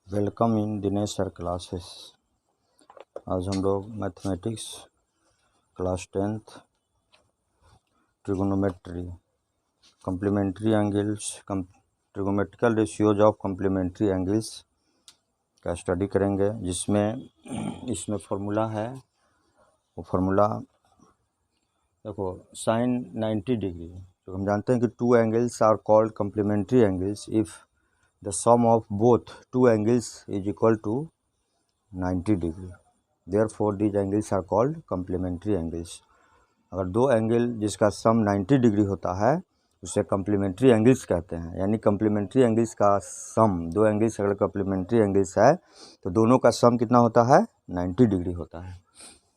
Welcome in Dinesh sir classes. आज हम लोग mathematics class 10th trigonometry complementary angles trigonometrical ratios of complementary angles का study करेंगे, जिसमें इसमें फार्मूला है। वो फार्मूला देखो, साइन 90 डिग्री। तो हम जानते हैं कि two angles are called complementary angles if the sum of both two angles is equal to 90 degree. Therefore these angles are called complementary angles. अगर दो एंगल जिसका सम 90 डिग्री होता है उसे कम्प्लीमेंट्री एंगल्स कहते हैं। यानी कम्प्लीमेंट्री एंगल्स का सम, दो एंगल्स अगर कम्प्लीमेंट्री एंगल्स है तो दोनों का सम कितना होता है? 90 डिग्री होता है।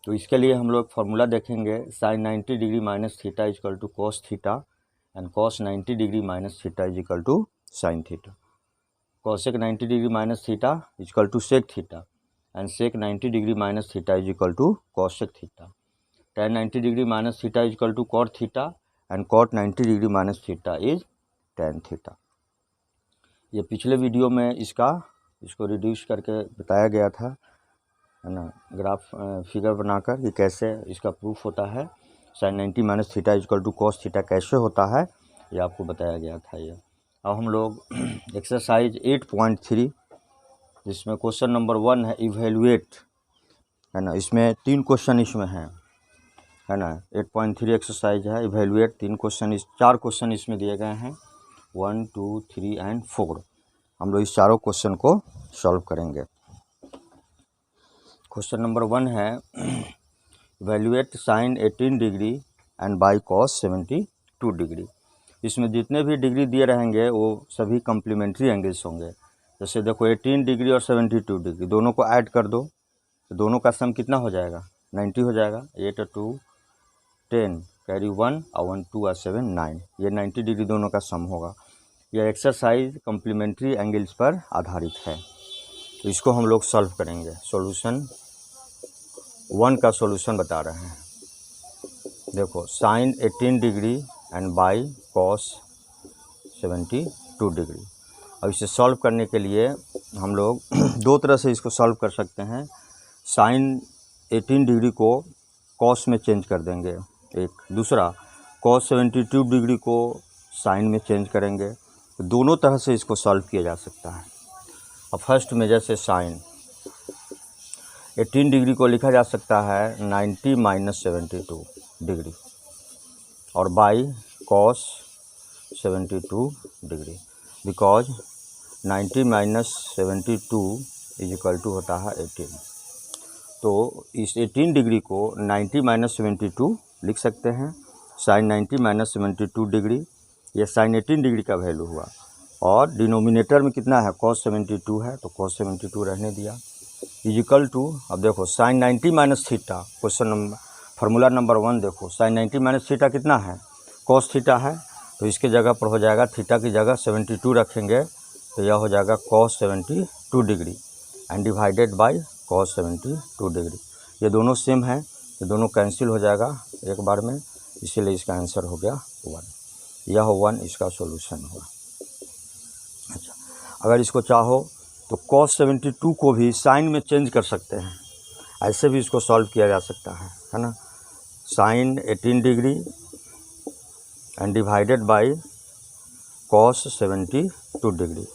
तो इसके लिए हम लोग फार्मूला देखेंगे। Sine 90 degree minus theta is equal to cos theta and cos 90 degree minus theta is equal to sine theta. cosec 90 degree minus theta is equal to sec theta and sec 90 degree minus theta is equal to cosec theta. Tan 90 degree minus theta is equal to cot theta and cot 90 degree minus theta is tan theta. ये पिछले video में इसको reduce करके बताया गया था, है ना, ग्राफ फिगर बनाकर कि कैसे इसका प्रूफ होता है। Sine 90 minus theta is equal to cos theta कैसे होता है ये आपको बताया गया था। ये अब हम लोग एक्सरसाइज 8.3 जिसमें क्वेश्चन नंबर 1 है इवेल्युएट, है ना। इसमें 3 क्वेश्चन इसमें हैं, है ना। 8.3 एक्सरसाइज है, इवेल्युएट 4 क्वेश्चन इसमें दिए गए हैं, 1, 2, 3 एंड 4। हम लोग इस चारों क्वेश्चन को सॉल्व करेंगे। क्वेश्चन नंबर 1 है evaluate sine 18 degree and by cos 72 degree. इसमें जितने भी डिग्री दिए रहेंगे वो सभी कम्प्लीमेंट्री एंगल्स होंगे। जैसे देखो 18 डिग्री और 72 डिग्री दोनों को ऐड कर दो तो दोनों का सम कितना हो जाएगा? 90 हो जाएगा। 8 और 2 10 कैरी 1 और 1 2 और 7 9, ये 90 डिग्री दोनों का सम होगा। यह एक्सरसाइज कम्प्लीमेंट्री एंगल्स पर आधारित है, तो इसको हम लोग सॉल्व करेंगे। सॉल्यूशन 1 का सॉल्यूशन बता रहे हैं। देखो sine 18 degree and by cos 72 degree. अब इसे सॉल्व करने के लिए हम लोग दो तरह से इसको सॉल्व कर सकते हैं। साइन 18 डिग्री को कॉस में चेंज कर देंगे एक, दूसरा कॉस 72 डिग्री को साइन में चेंज करेंगे। तो दोनों तरह से इसको सॉल्व किया जा सकता है। अब फर्स्ट में जैसे साइन 18 डिग्री को लिखा जा सकता है 90 माइनस 72 डिग्री और by cos 72 degree, because 90 minus 72 is equal to होता है 18। तो इस 18 डिग्री को 90 माइनस 72 लिख सकते हैं। साइन 90 माइनस 72 डिग्री, ये साइन 18 डिग्री का वैल्यू हुआ और डिनोमिनेटर में कितना है? कॉस 72 है, तो कॉस 72 रहने दिया इज इक्वल टू। अब देखो sine 90 minus theta, question number formula number 1 देखो, साइन 90 माइनस थीटा कितना है? कॉस थीटा है, तो इसके जगह पर हो जाएगा, थीटा की जगह 72 रखेंगे तो यह हो जाएगा cos 72 degree and divided by cos 72 degree. ये दोनों सेम है, ये दोनों कैंसिल हो जाएगा एक बार में, इसीलिए इसका आंसर हो गया 1। यह 1 इसका सॉल्यूशन हुआ। अच्छा, अगर इसको चाहो तो कॉस 72 को भी साइन में चेंज कर सकते हैं, ऐसे भी इसको सॉल्व किया जा सकता है ना। Sine 18 degree and divided by cos 72 degree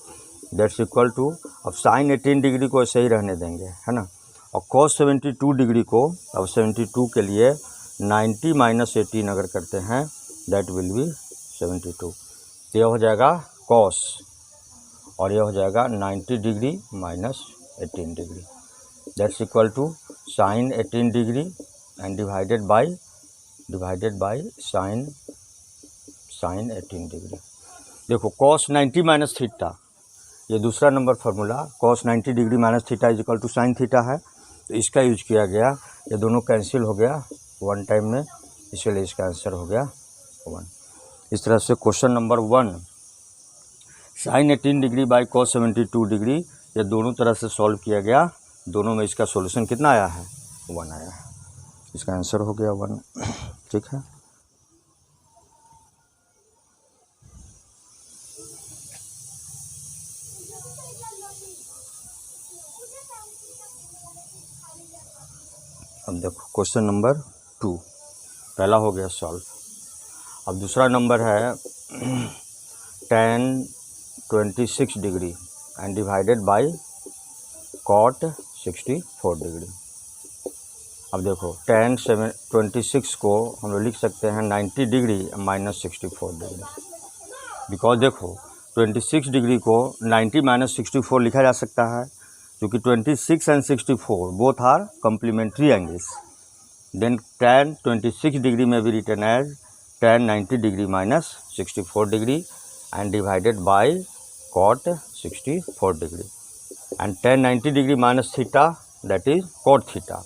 that's equal to, अब साइन 18 डिग्री को ऐसे ही रहने देंगे, है ना। और कॉस 72 डिग्री को, अब 72 के लिए 90 माइनस 18 अगर करते हैं दैट विल बी 72। तो यह हो जाएगा कॉस और यह हो जाएगा 90 degree minus 18 degree that's equal to sine 18 degree and divided by sine 18 degree. देखो कॉस 90 माइनस थीटा, ये दूसरा number formula, cos 90 degree minus theta is equal to sine theta है, तो इसका यूज किया गया। ये दोनों कैंसिल हो गया 1 टाइम में, इसलिए इसका आंसर हो गया 1। इस तरह से question number 1 sine 18 degree by cos 72 degree, ये दोनों तरह से सॉल्व किया गया। दोनों में इसका सॉल्यूशन कितना आया है? 1 आया है। इसका आंसर हो गया 1। ठीक है। अब देखो क्वेश्चन नंबर 2 पहला हो गया सॉल्व। अब दूसरा नंबर है tan 26 degree and divided by cot 64 degree. अब देखो tan 26 को हम लोग लिख सकते हैं 90 डिग्री माइनस 64 डिग्री। बिकॉज देखो 26 डिग्री को 90 माइनस 64 लिखा जा सकता है, क्योंकि 26 and 64 both are complementary angles. Then tan 26 degree में भी return as tan 90 degree minus 64 degree and divided by cot 64 degree. And tan 90 degree minus theta that is cot theta.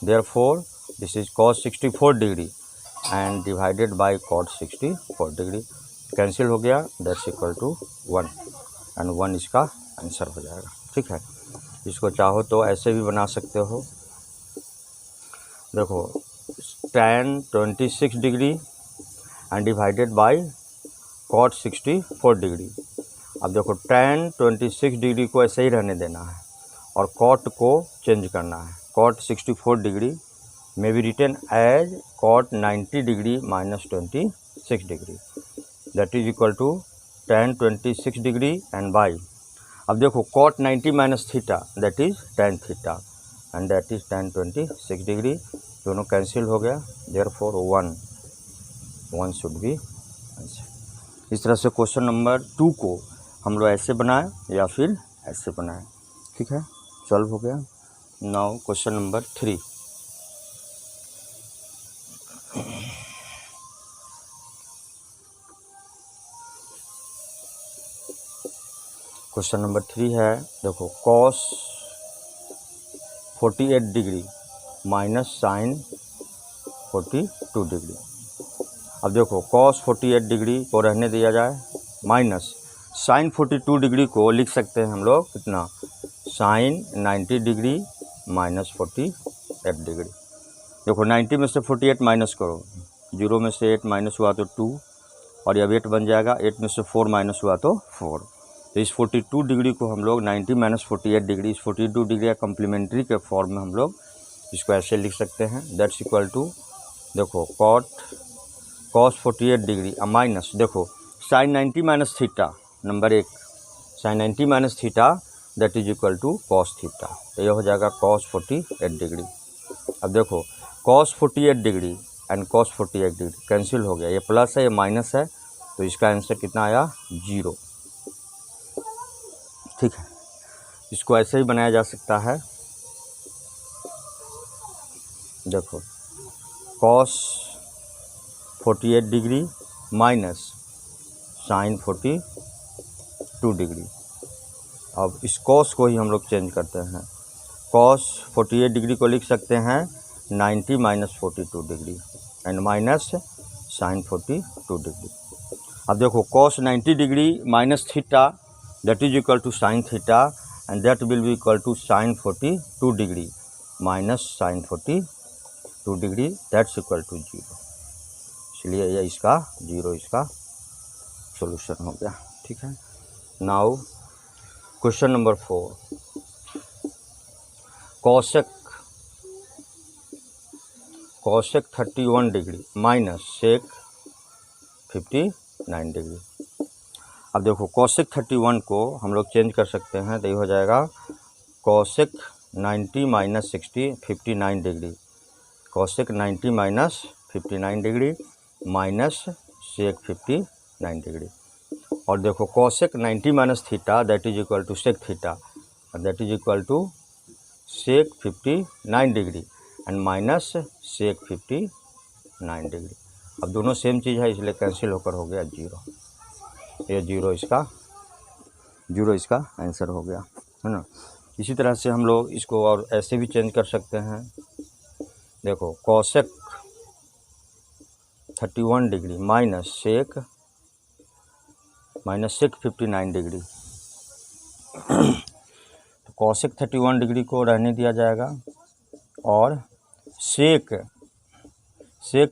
Therefore, this is cos 64 degree and divided by cot 64 degree. Cancel हो गया, that's equal to 1 and 1 इसका answer हो जाएगा। ठीक है, इसको चाहो तो ऐसे भी बना सकते हो। देखो tan 26 degree and divided by cot 64 degree. अब देखो tan 26 डिग्री को ऐसे ही रहने देना है और cot को चेंज करना है। cot 64 डिग्री में भी return as cot 90 degree minus 26 degree that is equal to tan 26 degree and by, अब देखो cot 90 minus theta that is tan theta and that is tan 26 degree. दोनों कैंसिल हो गया, देयरफॉर 1 शुड बी आंसर। इस तरह से question number 2 को हम लोग ऐसे बनाएं या फिर ऐसे बनाएं। ठीक है, सॉल्व हो गया। Now question number 3। Question number 3 है, देखो cos 48 degree minus sin 42 degree. अब देखो cos 48 डिग्री को रहने दिया जाए माइनस sin 42 डिग्री को लिख सकते हैं हम लोग कितना, sin 90 डिग्री माइनस 48 डिग्री। देखो 90 में से 48 माइनस करो, 0 में से 8 माइनस हुआ तो 2 और अब 8 बन जाएगा, 8 में से 4 माइनस हुआ तो 4। तो इस 42 डिग्री को हम लोग 90 माइनस 48 डिग्री, इस 42 डिग्री का कम्प्लीमेंट्री के फॉर्म में हम लोग इसको ऐसे लिख सकते हैं, दैट्स इक्वल टू देखो cos 48 डिग्री माइनस देखो sin 90 minus theta number 1, sin 90 minus theta that is equal to cos theta. तो यह हो जाएगा cos 48 डिग्री। अब देखो cos 48 degree and cos 48 degree cancel हो गया, ये प्लस है ये माइनस है, तो इसका आंसर कितना आया 0। ठीक है, इसको ऐसे ही बनाया जा सकता है। देखो cos 48 degree minus sin 42 degree. अब इस cos को ही हम लोग चेंज करते हैं, cos 48 डिग्री को लिख सकते हैं 90 minus 42 degree and minus sin 42 degree. अब देखो cos 90 degree minus theta that is equal to sin theta and that will be equal to sin 42 degree minus sin 42 degree that's equal to 0। इसलिए ये इसका 0 इसका सॉल्यूशन हो गया। ठीक है, now question number 4, cosec 31 degree minus sec 59 degree. अब देखो cosec 31 को हम लोग चेंज कर सकते हैं, तो ये हो जाएगा cosec 90 minus 59 degree, cosec 90 minus 59 degree minus sec 59 degree. और देखो cosec 90 minus theta that is equal to sec theta that is equal to sec 59 degree and minus sec 59 degree. अब दोनों सेम चीज़ है इसलिए कैंसिल होकर हो गया 0। ये 0 इसका आंसर हो गया, है ना। इसी तरह से हम लोग इसको और ऐसे भी चेंज कर सकते हैं। देखो cosec 31 degree minus sec 59 degree. तो cosec 31 डिग्री को रहने दिया जाएगा और sec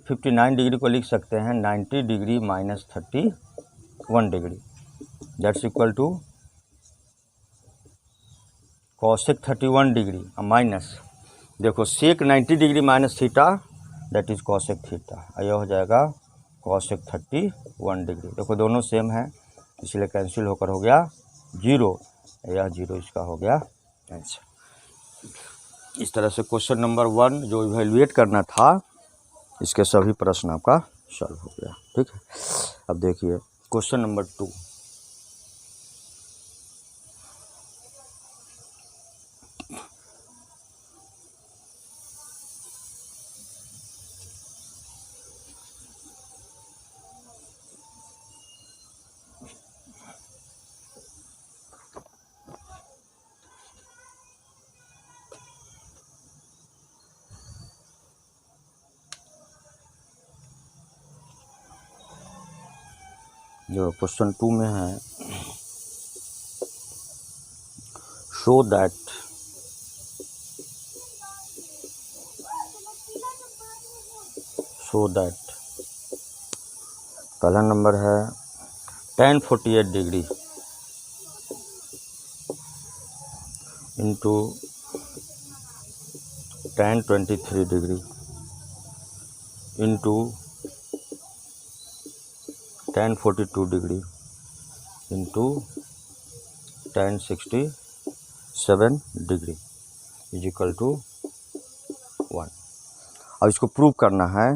59 डिग्री को लिख सकते हैं 90 degree minus 31 degree that's equal to cosec 31 degree minus देखो sec 90 degree minus theta that is cosec theta, यह हो जाएगा कॉसेक 31 डिग्री। देखो दोनों सेम है इसलिए कैंसिल होकर हो गया 0, यह 0 इसका हो गया आंसर। इस तरह से क्वेश्चन नंबर 1 जो इवेलुएट करना था इसके सभी प्रश्न आपका सॉल्व हो गया। ठीक है, अब देखिए क्वेश्चन नंबर 2। जो क्वेश्चन 2 में है, शो दैट पहला नंबर है tan 48 degree into tan 23 degree into tan 42 degree into tan 67 degree is equal to 1। अब इसको प्रूव करना है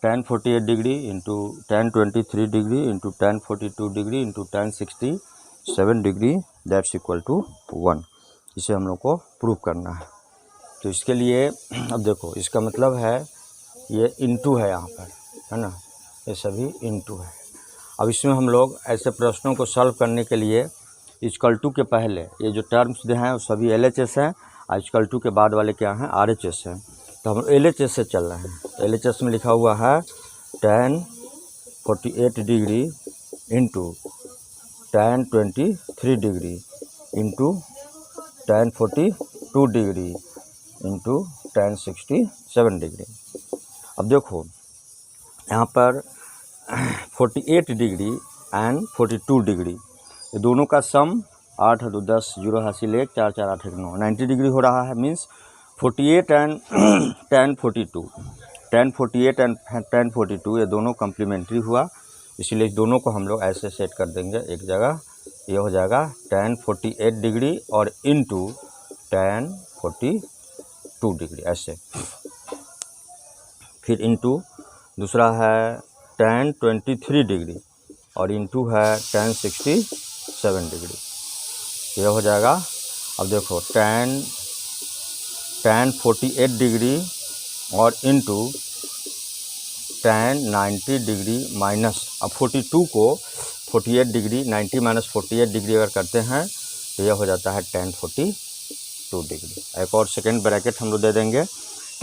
tan 48 degree into tan 23 degree into tan 42 degree into tan 67 degree that's equal to 1। इसे हम लोग को प्रूव करना है। तो इसके लिए अब देखो इसका मतलब है ये इंटू है यहाँ पर, है ना, ये सभी इंटू है। अब इसमें हम लोग ऐसे प्रश्नों को सॉल्व करने के लिए इक्वल टू के पहले ये जो टर्म्स दे हैं वो सभी LHS हैं और इक्वल टू के बाद वाले क्या हैं RHS हैं। तो हम LHS से चल रहे हैं। LHS में लिखा हुआ है tan 48 degree into tan 23 degree into tan 42 degree into tan 67 degree. अब देखो यहाँ पर 48 डिग्री एंड 42 डिग्री ये दोनों का सम 8 2 10 0 हासिल 1 4 4 8 1 9 90 डिग्री हो रहा है। Means 48 and tan 42 and tan 42 ये दोनों कम्प्लीमेंट्री हुआ, इसलिए इस दोनों को हम लोग ऐसे सेट कर देंगे एक जगह। ये हो जाएगा tan 48 डिग्री और इंटू tan 42 डिग्री ऐसे। फिर इंटू दूसरा है tan 23 डिग्री और इंटू है tan 67 डिग्री, ये हो जाएगा। अब देखो tan 48 डिग्री और इंटू tan 90 डिग्री माइनस, अब 42 को 48 डिग्री 90 माइनस 48 डिग्री अगर करते हैं तो यह हो जाता है tan 42 डिग्री। एक और सेकेंड ब्रैकेट हम लोग दे देंगे।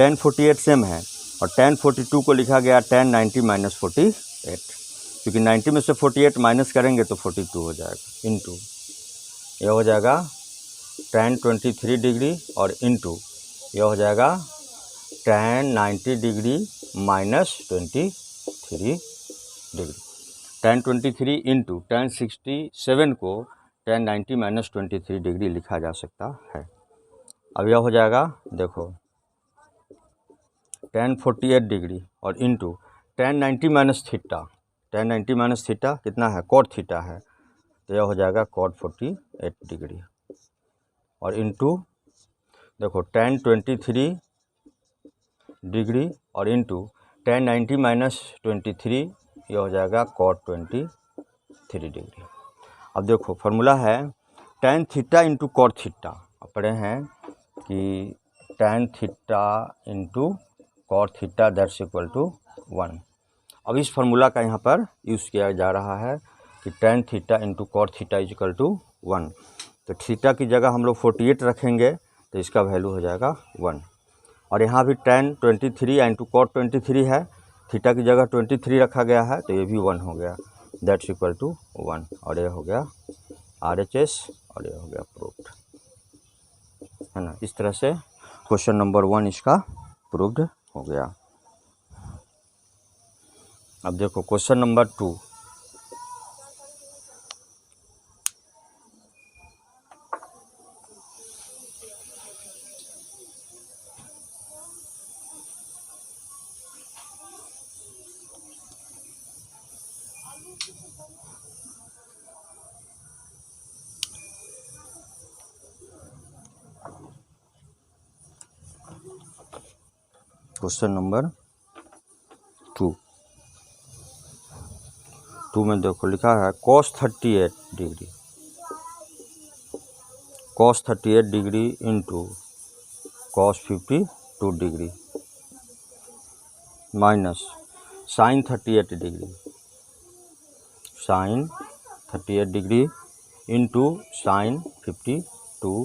tan 48 सेम है और tan 42 को लिखा गया tan 90 माइनस 48, क्योंकि 90 में से 48 माइनस करेंगे तो 42 हो जाएगा। इंटू यह हो जाएगा tan 23 डिग्री और इंटू यह हो जाएगा tan 90 degree minus 23 degree. tan 23 into tan 67 को tan 90 माइनस 23 डिग्री लिखा जा सकता है। अब यह हो जाएगा देखो tan 48 डिग्री और into tan 90 minus theta, tan 90 minus theta कितना है cot थीटा है, तो यह हो जाएगा cot 48 डिग्री और इंटू देखो tan 23 डिग्री और इंटू tan 90 माइनस 23 यह हो जाएगा cot 23 डिग्री। अब देखो फार्मूला है tan theta into cot theta. अब पढ़े हैं कि tan theta into cot theta that's equal to 1। अब इस फार्मूला का यहाँ पर यूज़ किया जा रहा है कि tan theta into cot theta is equal to 1। तो थीटा की जगह हम लोग 48 रखेंगे तो इसका वैल्यू हो जाएगा 1। और यहाँ भी tan 23 इंटू कॉट 23 है, थीटा की जगह 23 रखा गया है तो ये भी 1 हो गया दैट्स इक्वल टू 1। और ये हो गया RHS और ये हो गया प्रूव्ड, है ना। इस तरह से क्वेश्चन नंबर 1 इसका प्रूव्ड हो गया। अब देखो क्वेश्चन नंबर 2। क्वेश्चन नंबर 2 में देखो लिखा है cos 38 degree, cos 38 degree into cos 52 degree minus sin 38 degree, sin 38 degree into sin 52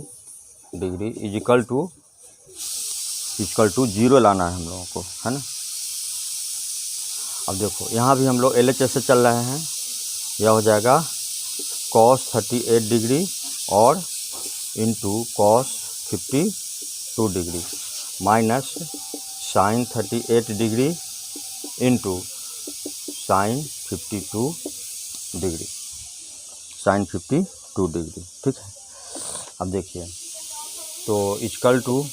degree is equal to 0 लाना है हम लोगों को, है ना। अब देखो यहाँ भी हम लोग LHS से चल रहे हैं, यह हो जाएगा cos 38 डिग्री और into cos 52 degree minus sin 38 degree into sin 52 degree, sin 52 degree, ठीक है। अब देखिए तो इक्वल टू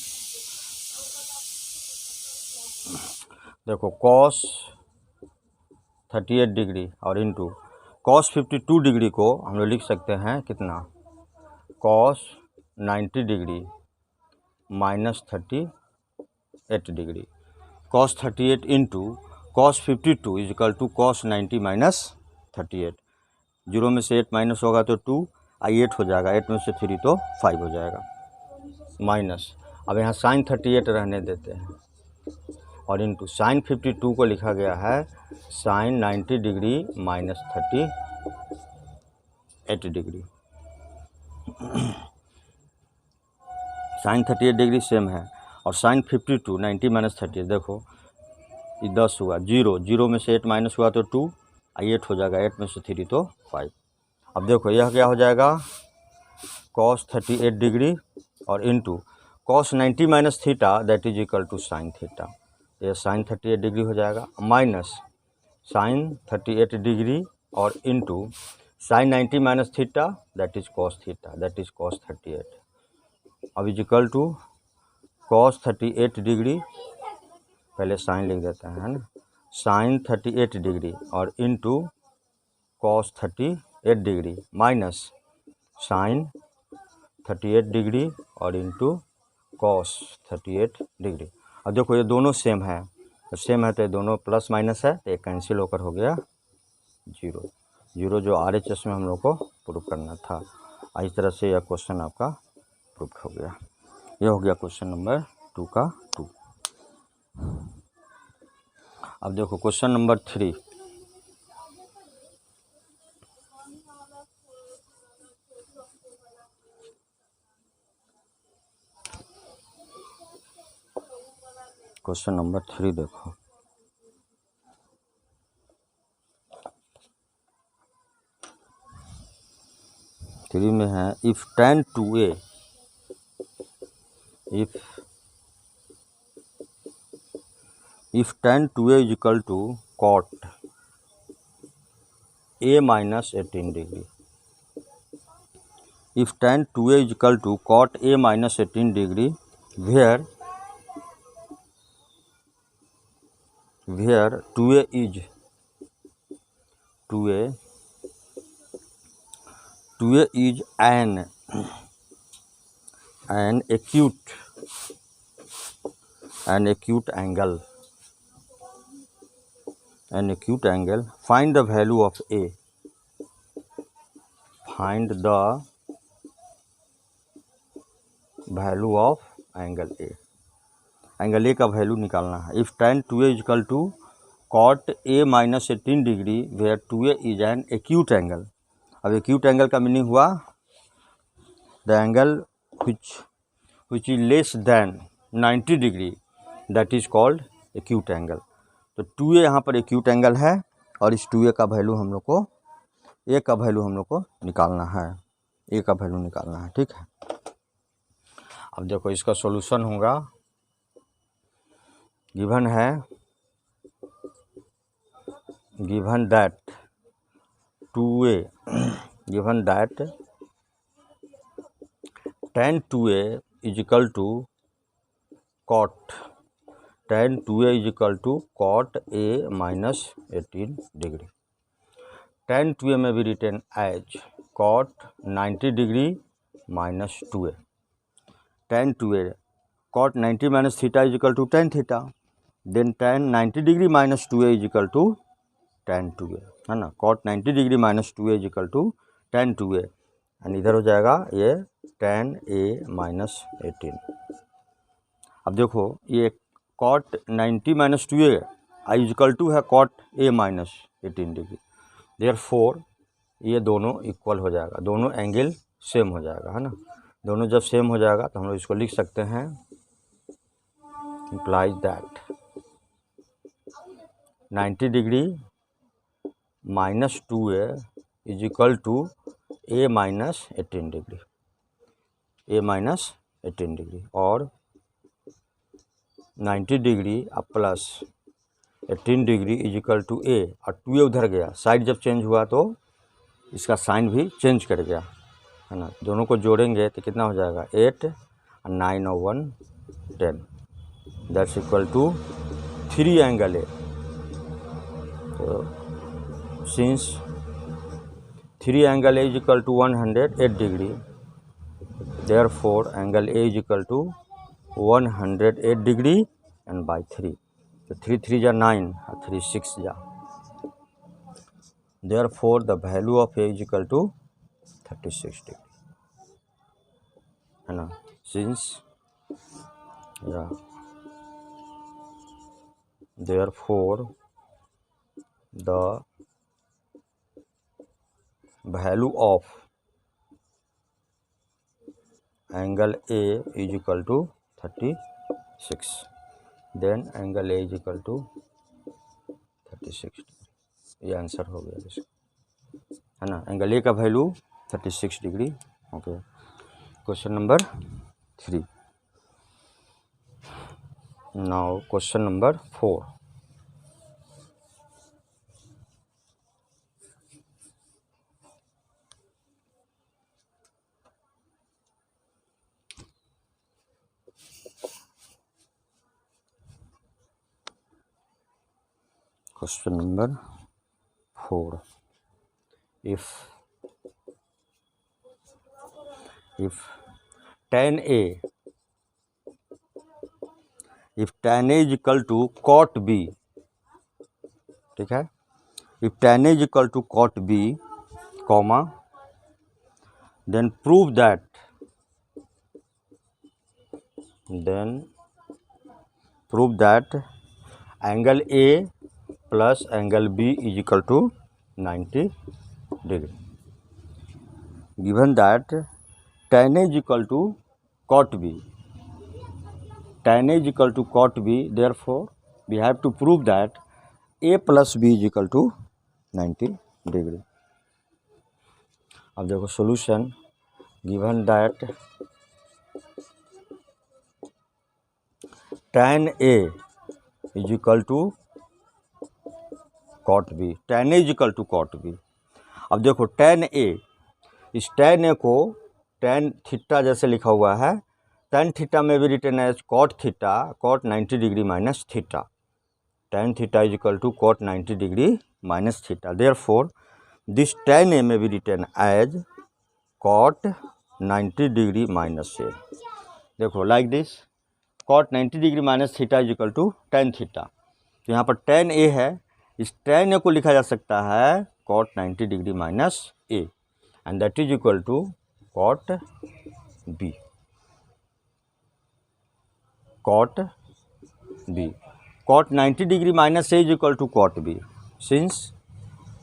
देखो cos 38 डिग्री और इंटू cos 52 डिग्री को हम लोग लिख सकते हैं कितना, cos 90 degree minus 38 degree, cos 38 into cos 52 is equal to cos 90 minus 38। 0 में से 8 माइनस होगा तो 2, 8 हो जाएगा, 8 में से 3 तो 5 हो जाएगा, माइनस अब यहाँ sin 38 रहने देते हैं और इंटू sin 52 को लिखा गया है sin 90 degree minus 38 degree. sin 38 degree same है और sin 52 90 माइनस 38, देखो ये 10 हुआ, 0 में से 8 माइनस हुआ तो 2, 8 हो जाएगा, 8 में से 3 तो 5। अब देखो यह क्या हो जाएगा cos 38 डिग्री और into cos 90 minus theta that is equal to sin theta, यह sin 38 डिग्री हो जाएगा माइनस sin 38 डिग्री और into sin 90 minus theta that is cos theta that is cos 38। अब is equal to cos 38 degree, पहले sine लिख देते हैं, है ना, sin 38 डिग्री और into cos 38 degree minus sin 38 degree और इंटू cos 38 डिग्री। अब देखो ये दोनों सेम है, तो ये दोनों प्लस माइनस है तो ये कैंसिल होकर हो गया 0 जो RHS में हम लोग को प्रूफ करना था। इस तरह से यह क्वेश्चन आपका प्रूफ हो गया। यह हो गया क्वेश्चन नंबर 2 का 2। अब देखो क्वेश्चन नंबर 3, क्वेश्चन नंबर 3 देखो, थ्री में है if tan 2a if tan 2a is equal to cot a minus 18 degree, if tan 2a is equal to cot a minus 18 degree where 2a is an acute angle, find the value of a, find the value of angle a, angle A का value निकालना है। If tan 2a is equal to cot a minus 18 degree where 2a is an acute angle. अब acute angle का meaning हुआ the angle which is less than 90 degree that is called acute angle. तो 2a यहाँ पर acute angle है और इस 2a का वैल्यू हम लोग को a का वैल्यू हम लोग को निकालना है, a का वैल्यू निकालना है, ठीक है। अब देखो इसका सॉल्यूशन होगा, गिवन है given that 2a given that tan 2a is equal to cot tan 2a is equal to cot a minus 18 degree. tan 2a में भी written as cot 90 degree minus 2a, tan 2a cot 90 minus theta is equal to tan theta then tan 90 degree minus 2a is equal to tan 2a, है ना। cot 90 degree minus 2a is equal to tan 2a, and इधर हो जाएगा ये tan a minus 18। अब देखो ये cot 90 minus 2a I is equal to है cot a minus 18 degree, therefore ये दोनों इक्वल हो जाएगा, दोनों एंगल सेम हो जाएगा, है ना। दोनों जब सेम हो जाएगा तो हम लोग इसको लिख सकते हैं, implies that 90 degree minus 2a is equal to a minus 18 degree, a minus 18 degree, और 90 डिग्री अब plus 18 degree is equal to a, और 2a उधर गया, साइड जब चेंज हुआ तो इसका साइन भी चेंज कर गया, है ना। दोनों को जोड़ेंगे तो कितना हो जाएगा 8 और 9 और 1 10, that's equal to 3 angle A. तो since 3 angle A is equal to 108 degree, therefore angle A is equal to 108 degree and by 3, तो 3 3 जा 9 और 3 6 जा, therefore the value of A is equal to 36 degree, है ना। Since therefore the value of angle A is equal to 36, then angle A is equal to 36, ये answer हो गया इसका, है ना। एंगल ए का value 36 degree. Okay, question number 3। Now question number 4। Question number 4. If tan A is equal to cot B, ठीक है, if tan A is equal to cot B, comma, then prove that angle A plus angle B is equal to 90 degree. Given that tan A is equal to cot B, therefore we have to prove that A plus B is equal to 90 degree. अब देखो solution, given that tan A is equal to cot B, tan A is equal to cot B। अब देखो tan A, इस tan A को tan theta जैसे लिखा हुआ है, tan थीटा में भी return as cot theta, cot 90 degree minus theta, tan theta is equal to cot 90 degree minus theta, therefore this tan A में भी return as cot 90 degree minus A। देखो like this, cot 90 degree minus theta is equal to tan theta, तो यहाँ पर tan A है, इस tan A को लिखा जा सकता है cot 90 degree minus A, and that is equal to cot B, cot B, cot 90 degree minus A is equal to cot B, since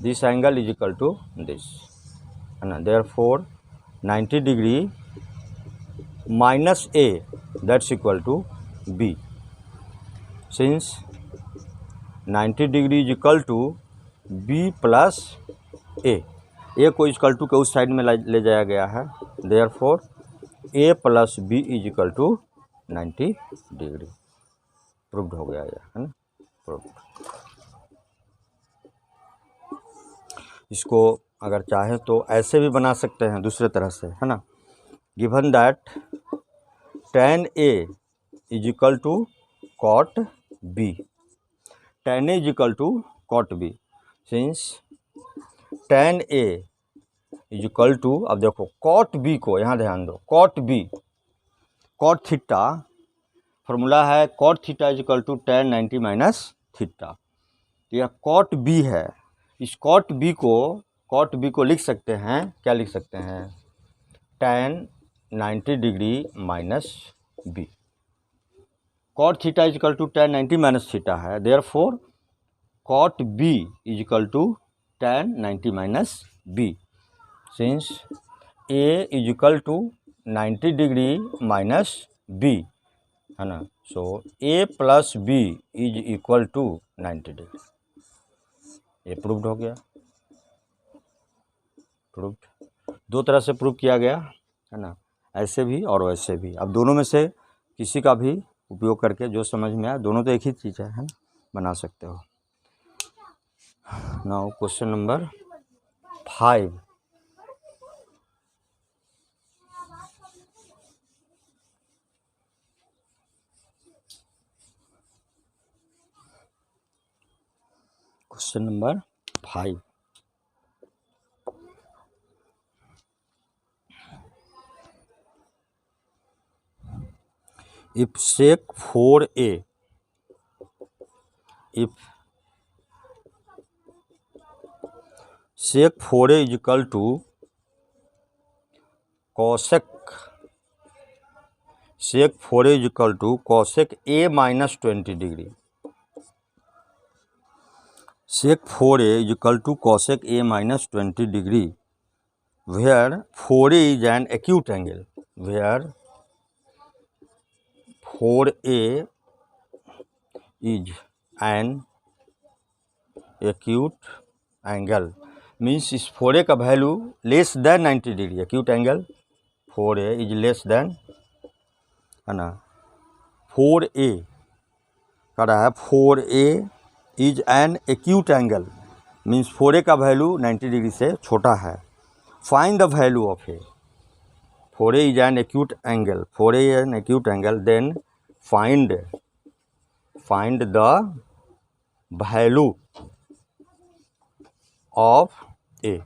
this angle is equal to this, है ना। therefore 90 degree minus A that's equal to B, since 90 degree is equal to B plus A को equal to के उस side में ले जाया गया है, therefore A plus B is equal to 90 degree. Proved हो गया है ना, प्रूव्ड। इसको अगर चाहे तो ऐसे भी बना सकते हैं दूसरे तरह से, है ना। Given that tan A is equal to cot B, tan A is equal to cot B, since tan A is equal to, अब देखो cot B को यहाँ ध्यान दो, cot B, cot theta formula है cot theta is equal to tan 90 minus theta. तो यह cot B है। इस कॉट बी को लिख सकते हैं, क्या लिख सकते हैं, tan 90 degree minus B. Cot theta is equal to tan 90 minus theta है, therefore cot B is equal to tan 90 minus B, since A is equal to 90 degree minus B, है ना। So A plus B is equal to 90 degree. ये proved हो गया। Proved दो तरह से prove किया गया, है ना, ऐसे भी और वैसे भी। अब दोनों में से किसी का भी उपयोग करके जो समझ में आए, दोनों तो एक ही चीज़ है ना, बना सकते हो। Now question number 5। Question number 5, if sec 4a, if sec 4a is equal to cosec, sec 4a is equal to cosec a minus 20 degree, sec 4a is equal to cosec a minus 20 degree, where 4a is an acute angle, where 4a is an acute angle, means इस 4a का value less than 90 degree. Acute angle 4a is less than, है ना, 4a का रहा है 4a is an acute angle, means 4a का value 90 degree से छोटा है। Find the value of A, 4a is an acute angle, 4a is an acute angle, then find the value of A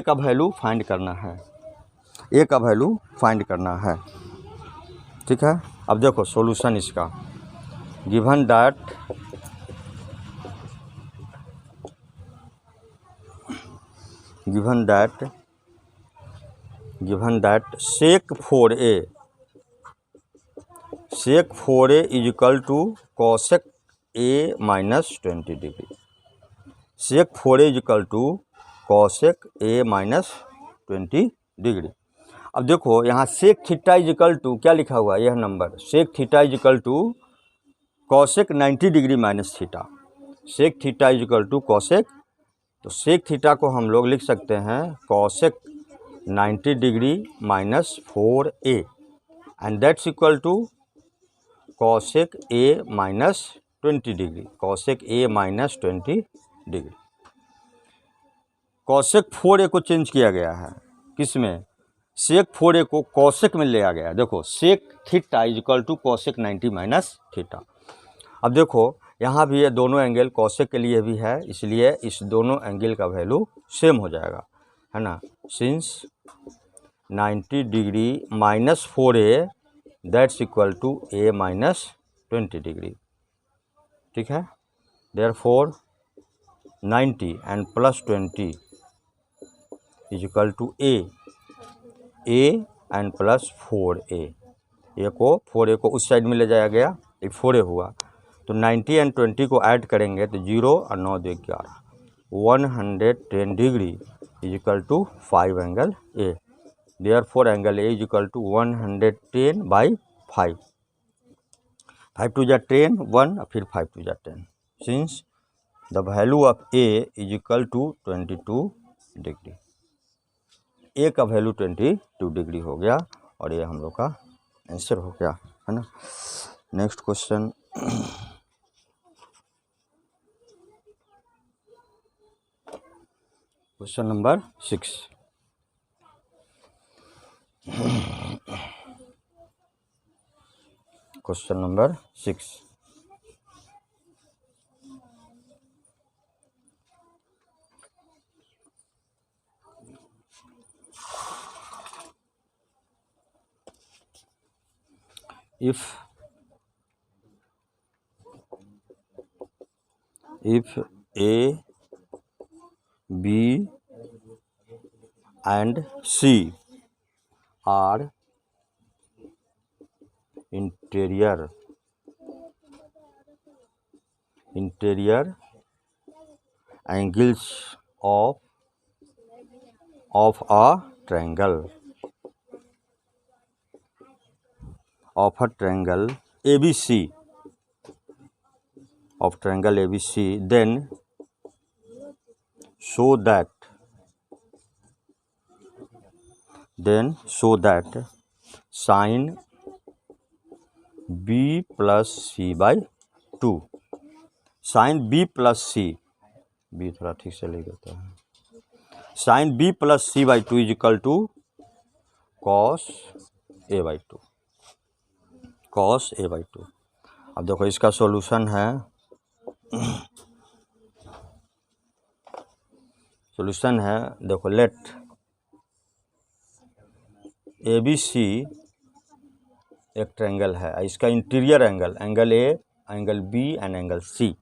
का value find करना है, ए का value find करना है, ठीक है। अब देखो सॉल्यूशन इसका, given that sec 4a is equal to cosec a minus 20 degree, sec 4a is equal to cosec a minus 20 degree. अब देखो यहाँ sec theta is equal to क्या लिखा हुआ है, यह number sec theta is equal to cosec 90 degree minus theta, sec theta is equal to cosec, तो sec theta को हम लोग लिख सकते हैं cosec 90 degree minus 4a, and that's equal to cosec a minus 20 degree, cosec a minus 20 degree. cosec 4a को change किया गया है, किस में, sec 4a को cosec में ले आ गया। देखो sec theta is equal to cosec 90 minus theta. अब देखो यहाँ भी ये दोनों एंगल cosec के लिए भी है, इसलिए इस दोनों एंगल का वैल्यू सेम हो जाएगा, है ना। Since 90 degree minus 4a that's equal to a minus 20 degree, ठीक है। Therefore 90 and plus 20 is equal to a and plus 4a, A को 4a को उस साइड में ले जाया गया, ये 4a हुआ, तो 90 एंड 20 को ऐड करेंगे तो 0 और 9 2 11, 110 degree is equal to 5 angle A, therefore angle A is equal to 110 by 5, 5 टू जा 10 1 फिर 5 टू जा 10, since the value of A is equal to 22 degree, A का वैल्यू 22 डिग्री हो गया, और ये हम लोग का आंसर हो गया, है ना। Next question, question number 6, question number 6, if A, B and C are interior angles of a triangle ABC, then show that sine B plus C by 2, sine B plus C, B थोड़ा ठीक से लिख देता है, sine B plus C by 2 is equal to cos A by 2, cos A by 2। अब देखो इसका solution है, देखो लेट ABC एक ट्रायंगल है, इसका interior angle A, angle B and angle C।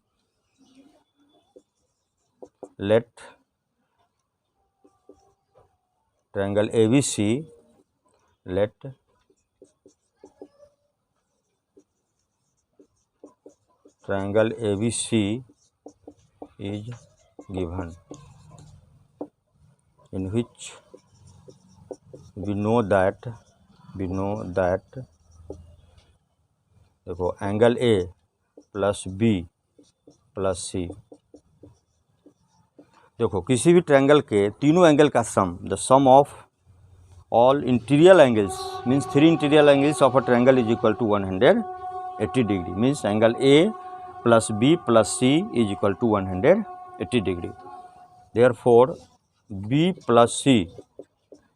Let triangle ABC, let triangle ABC is given, in which we know that देखो angle A plus B plus C, देखो किसी भी triangle के तीनों angle का sum, the sum of all interior angles means 3 interior angles of a triangle is equal to 180 degree, means angle A plus B plus C is equal to 180 degree. Therefore B plus C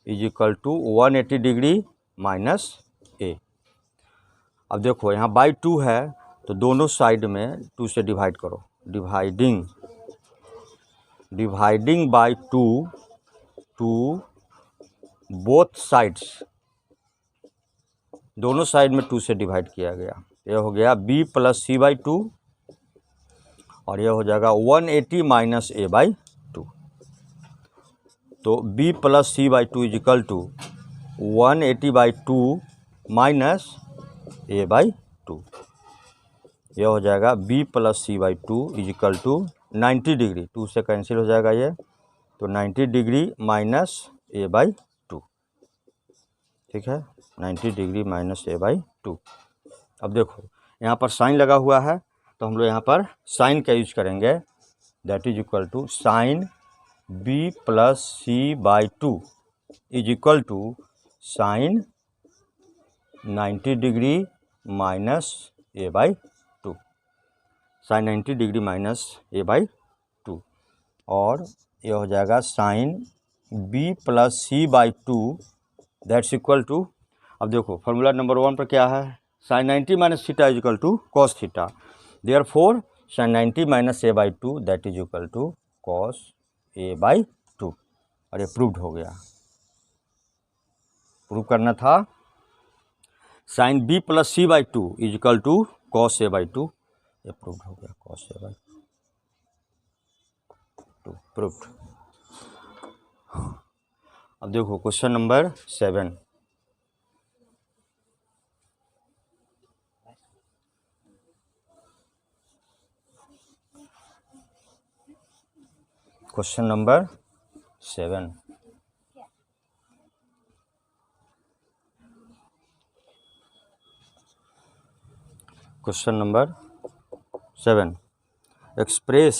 is equal to 180 degree minus A। अब देखो यहाँ by 2 है तो दोनों side में 2 से divide करो, dividing by 2 to both sides, दोनों साइड में 2 से डिवाइड किया गया, यह हो गया B प्लस C बाई 2 और यह हो जाएगा 180 माइनस A बाई 2। तो B plus C by 2 is equal to 180 by 2 minus A by 2, यह हो जाएगा B plus C by 2 is equal to 90 degree, 2 से कैंसिल हो जाएगा ये, तो 90 डिग्री माइनस A बाई 2, ठीक है, 90 डिग्री माइनस A बाई 2। अब देखो यहाँ पर साइन लगा हुआ है तो हम लोग यहाँ पर साइन का यूज करेंगे, that is equal to sine B plus C by 2 is equal to sine 90 degree minus A by 2, sine 90 degree minus A by 2, और यह हो जाएगा sine B plus C by 2 that's equal to, अब देखो formula number 1 पर क्या है, sine 90 minus theta is equal to cos theta, therefore sine 90 minus A by 2 that is equal to cos A by 2, और ये प्रूव्ड हो गया। Prove करना था sine B plus C by 2 is equal to cos A by 2, ये proved हो गया, cos A by 2 proved. अब देखो question number 7, question number 7, question number 7, express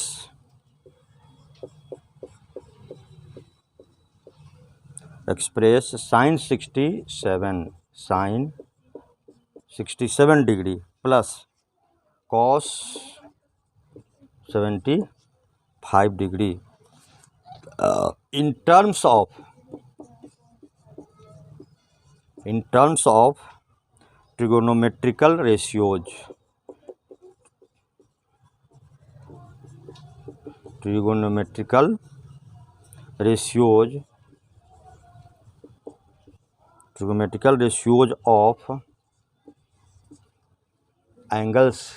sine 67 degree plus cos 75 degree in terms of trigonometrical ratios, of angles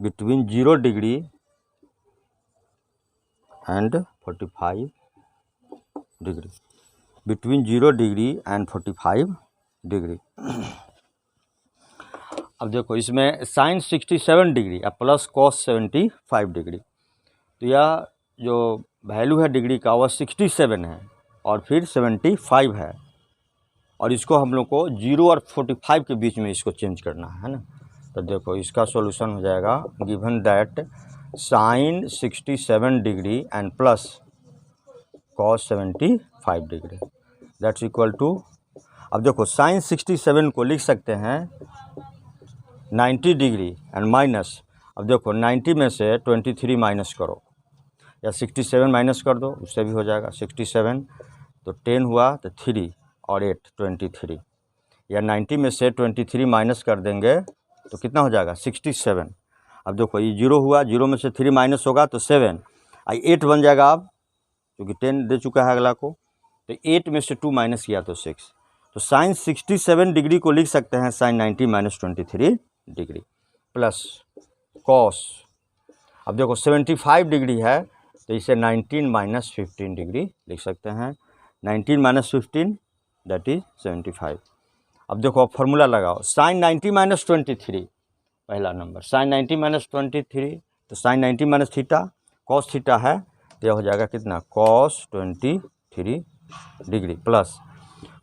between 0 degree and 45 degree, between 0 degree and 45 degree। अब देखो इसमें sign 67 degree और plus cos 75 degree, तो यह जो value है degree का वह 67 है और फिर 75 है, और इसको हम लोग को 0 और 45 के बीच में इसको चेंज करना है ना। तो देखो इसका सॉल्यूशन हो जाएगा, given that sine 67 degree and plus cos 75 degree that's equal to, अब देखो साइन 67 को लिख सकते हैं 90 डिग्री एंड माइनस, अब देखो 90 में से 23 माइनस करो या 67 माइनस कर दो, उससे भी हो जाएगा। 67 तो 10 हुआ तो 3 और 8 23, या 90 में से 23 माइनस कर देंगे तो कितना हो जाएगा 67। अब देखो ये 0 हुआ, 0 में से 3 माइनस होगा तो 7, 8 बन जाएगा अब, क्योंकि 10 दे चुका है अगला को, तो 8 में से 2 माइनस किया तो 6, तो साइन 67 डिग्री को लिख सकते हैं sine 90 minus 23 degree plus cos, अब देखो 75 डिग्री है तो इसे 19 माइनस 15 डिग्री लिख सकते हैं। 19 माइनस 15 दैट इज 75। अब देखो अब फॉर्मूला लगाओ, साइन 90 माइनस 23 पहला नंबर, साइन 90 माइनस 23 तो sine 90 minus theta, cos theta है तो यह हो जाएगा कितना cos 23 degree plus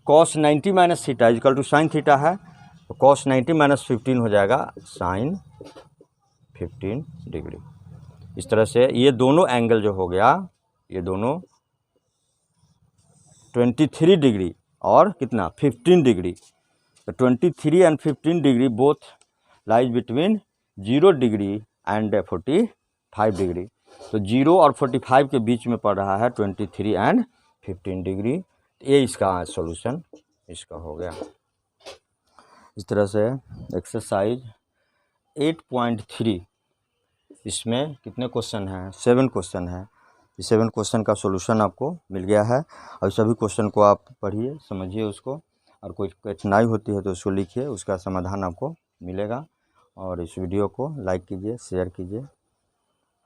cos 90 minus theta equal to sine theta है, तो कॉस 90 माइनस 15 हो जाएगा साइन 15 डिग्री। इस तरह से ये दोनों एंगल जो हो गया, ये दोनों 23 डिग्री और कितना 15 डिग्री, तो 23 and 15 degree both lies between 0 degree and 45 degree, तो 0 और 45 के बीच में पड़ रहा है 23 एंड 15 डिग्री। ये इसका सॉल्यूशन इसका हो गया। इस तरह से एक्सरसाइज 8.3 इसमें कितने क्वेश्चन हैं, 7 क्वेश्चन हैं। इस 7 क्वेश्चन का सॉल्यूशन आपको मिल गया है, और सभी क्वेश्चन को आप पढ़िए, समझिए उसको, और कोई कठिनाई होती है तो उसको लिखिए, उसका समाधान आपको मिलेगा। और इस वीडियो को लाइक कीजिए, शेयर कीजिए।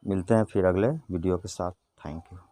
मिलते हैं फिर अगले वीडियो के साथ। Thank you.